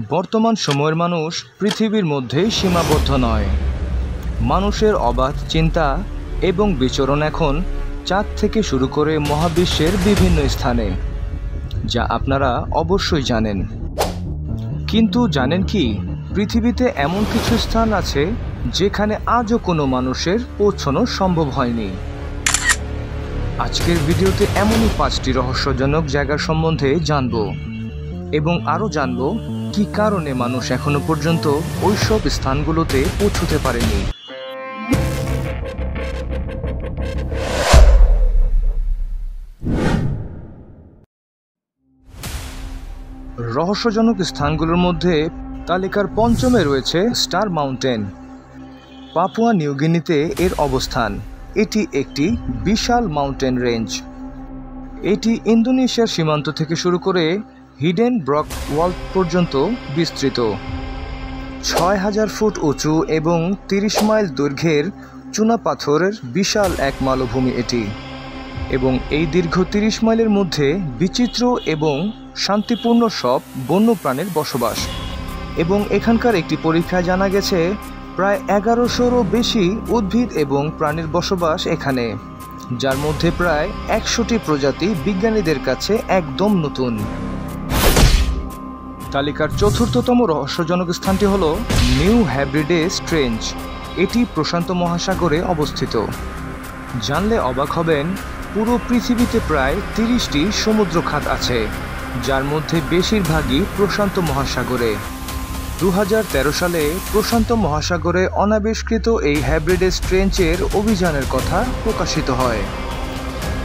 বর্তমান সময়ের মানুষ পৃথিবীর মধ্যে সীমাবদ্ধ নয়। মানুষের অবাধ চিন্তা এবং বিচরণ এখন চাঁদ থেকে শুরু করে মহাবিশ্বের বিভিন্ন স্থানে, যা আপনারা অবশ্যই জানেন। কিন্তু জানেন কি, পৃথিবীতে এমন কিছু স্থান আছে যেখানে আজও কোনো মানুষের পৌঁছানো সম্ভব হয়নি। আজকের ভিডিওতে এমনই 5টি রহস্যজনক জায়গার সম্বন্ধে জানব এবং আরও জানব কি কারণে মানুষ এখনো পর্যন্ত ওইসব স্থানগুলোতে পৌঁছতে পারেনি। রহস্যজনক স্থানগুলোর মধ্যে তালিকার 5মে রয়েছে স্টার মাউন্টেন। পাপুয়া নিউগিনিতে এর অবস্থান। এটি একটি বিশাল মাউন্টেন রেঞ্জ। এটি ইন্দোনেশিয়ার সীমান্ত থেকে শুরু করে হিডেন ব্রক ওয়াল পর্যন্ত বিস্তৃত। 6000 ফুট উঁচু এবং 30 মাইল দৈর্ঘ্যের চুনাপাথরের বিশাল এক মালভূমি এটি, এবং এই দীর্ঘ 30 মাইলের মধ্যে বিচিত্র এবং শান্তিপূর্ণ সব বন্যপ্রাণীর বসবাস। এবং এখানকার একটি পরীক্ষায় জানা গেছে প্রায় 1100রও বেশি উদ্ভিদ এবং প্রাণীর বসবাস এখানে, যার মধ্যে প্রায় 100টি প্রজাতি বিজ্ঞানীদের কাছে একদম নতুন। তালিকার 4র্থতম রহস্যজনক স্থানটি হল নিউ হেব্রিডেস ট্রেঞ্চ। এটি প্রশান্ত মহাসাগরে অবস্থিত। জানলে অবাক হবেন, পুরো পৃথিবীতে প্রায় 30টি সমুদ্রখাত আছে, যার মধ্যে বেশিরভাগই প্রশান্ত মহাসাগরে। 2013 সালে প্রশান্ত মহাসাগরে অনাবিষ্কৃত এই হেব্রিডেস ট্রেঞ্চের অভিযানের কথা প্রকাশিত হয়।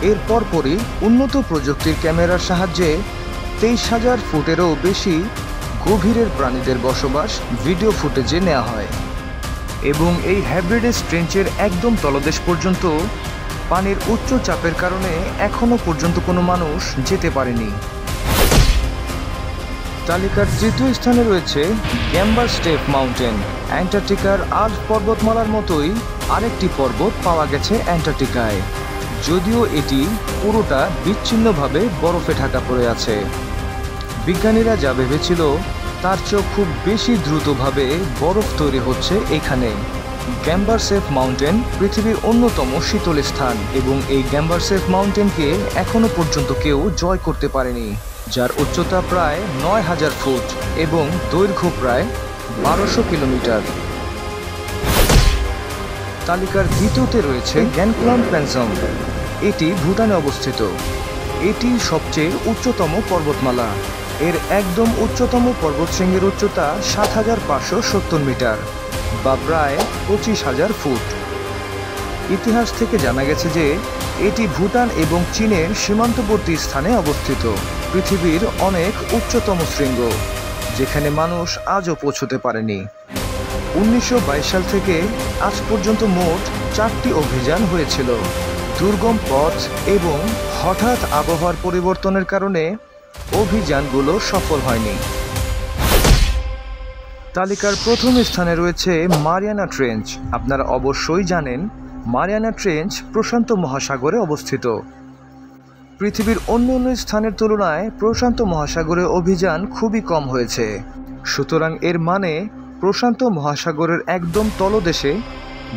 এর পরপরই উন্নত প্রযুক্তির ক্যামেরার সাহায্যে 23,000 ফুটেরও বেশি গভীরের প্রাণীদের বসবাস ভিডিও ফুটেজে নেওয়া হয়, এবং এই হেব্রিডেস ট্রেঞ্চের একদম তলদেশ পর্যন্ত পানির উচ্চ চাপের কারণে এখনও পর্যন্ত কোনো মানুষ যেতে পারেনি। তালিকার 3য় স্থানে রয়েছে গ্যাম্বার স্টেপ মাউন্টেন। অ্যান্টার্কটিকার আল্পস পর্বতমালার মতোই আরেকটি পর্বত পাওয়া গেছে অ্যান্টার্কটিকায়, যদিও এটি পুরোটা বিচ্ছিন্নভাবে বরফে ঢাকা পড়ে আছে। বিজ্ঞানীরা যা ভেবেছিল তার চেয়েও খুব বেশি দ্রুতভাবে বরফ তৈরি হচ্ছে এখানে। গ্যাম্বারসেফ মাউন্টেন পৃথিবীর অন্যতম শীতল স্থান, এবং এই গ্যাম্বারসেফ মাউন্টেনকে এখনো পর্যন্ত কেউ জয় করতে পারেনি, যার উচ্চতা প্রায় 9000 ফুট এবং দৈর্ঘ্য প্রায় 1200 কিলোমিটার। তালিকার 2য়তে রয়েছে গ্যানক্লাম প্যানসম। এটি ভুটানে অবস্থিত। এটি সবচেয়ে উচ্চতম পর্বতমালা। এর একদম উচ্চতম পর্বতশৃঙ্গের উচ্চতা 7570 মিটার বা প্রায় 25,000 ফুট। ইতিহাস থেকে জানা গেছে যে এটি ভুটান এবং চীনের সীমান্তবর্তী স্থানে অবস্থিত পৃথিবীর অনেক উচ্চতম শৃঙ্গ, যেখানে মানুষ আজও পৌঁছতে পারেনি। 1922 সাল থেকে আজ পর্যন্ত মোট 4টি অভিযান হয়েছিল। দুর্গম পথ এবং হঠাৎ আবহাওয়ার পরিবর্তনের কারণে অভিযানগুলো সফল হয়নি। তালিকার 1ম স্থানে রয়েছে মারিয়ানা ট্রেঞ্চ। আপনারা অবশ্যই জানেন, মারিয়ানা ট্রেঞ্চ প্রশান্ত মহাসাগরে অবস্থিত। পৃথিবীর অন্য স্থানের তুলনায় প্রশান্ত মহাসাগরে অভিযান খুবই কম হয়েছে, সুতরাং এর মানে প্রশান্ত মহাসাগরের একদম তলদেশে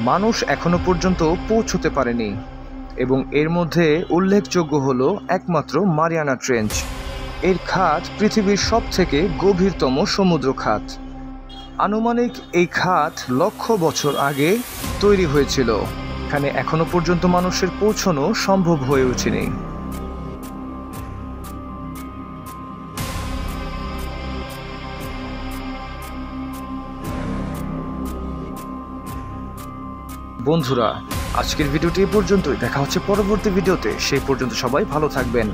মানুষ এখনো পর্যন্ত পৌঁছতে পারেনি, এবং এর মধ্যে উল্লেখযোগ্য হল একমাত্র মারিয়ানা ট্রেঞ্চ। এর খাত পৃথিবীর সবথেকে গভীরতম সমুদ্র খাত। আনুমানিক এই খাত লক্ষ বছর আগে তৈরি হয়েছিল। এখানে এখনো পর্যন্ত মানুষের পৌঁছানো সম্ভব হয়ে ওঠেনি। বন্ধুরা, আজকের ভিডিওটি এ পর্যন্তই। দেখা হচ্ছে পরবর্তী ভিডিওতে। সেই পর্যন্ত সবাই ভালো থাকবেন।